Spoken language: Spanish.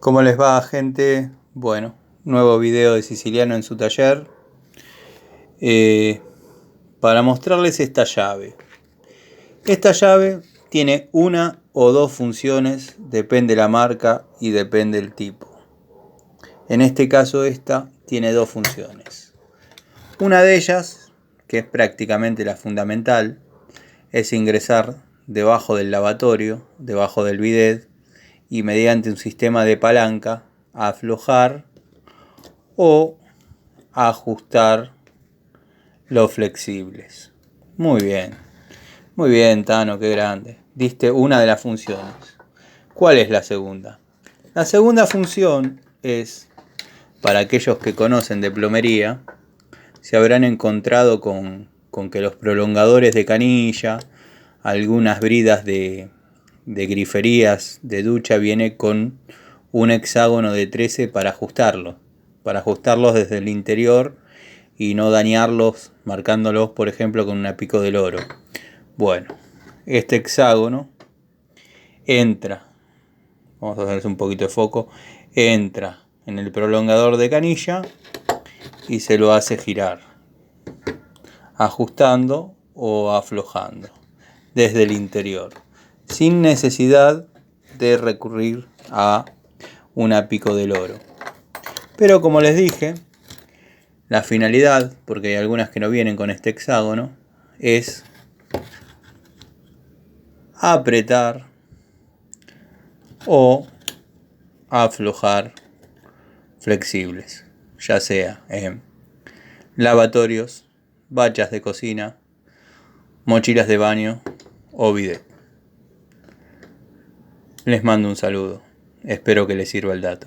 ¿Cómo les va, gente? Bueno, nuevo video de Siciliano en su taller para mostrarles esta llave. Esta llave tiene una o dos funciones, depende la marca y depende el tipo. En este caso esta tiene dos funciones. Una de ellas, que es prácticamente la fundamental, es ingresar debajo del lavatorio, debajo del bidet, y mediante un sistema de palanca aflojar o ajustar los flexibles. Muy bien, Tano, qué grande. Diste una de las funciones. ¿Cuál es la segunda? La segunda función es, para aquellos que conocen de plomería, se habrán encontrado con que los prolongadores de canilla, algunas bridas de griferías de ducha, viene con un hexágono de 13 para ajustarlos desde el interior y no dañarlos marcándolos, por ejemplo, con una pico del oro. Bueno, este hexágono entra, vamos a hacer un poquito de foco, entra en el prolongador de canilla y se lo hace girar, ajustando o aflojando desde el interior, sin necesidad de recurrir a una pico del oro. Pero como les dije, la finalidad, porque hay algunas que no vienen con este hexágono, es apretar o aflojar flexibles, ya sea en lavatorios, bachas de cocina, mochilas de baño o bidet. Les mando un saludo, espero que les sirva el dato.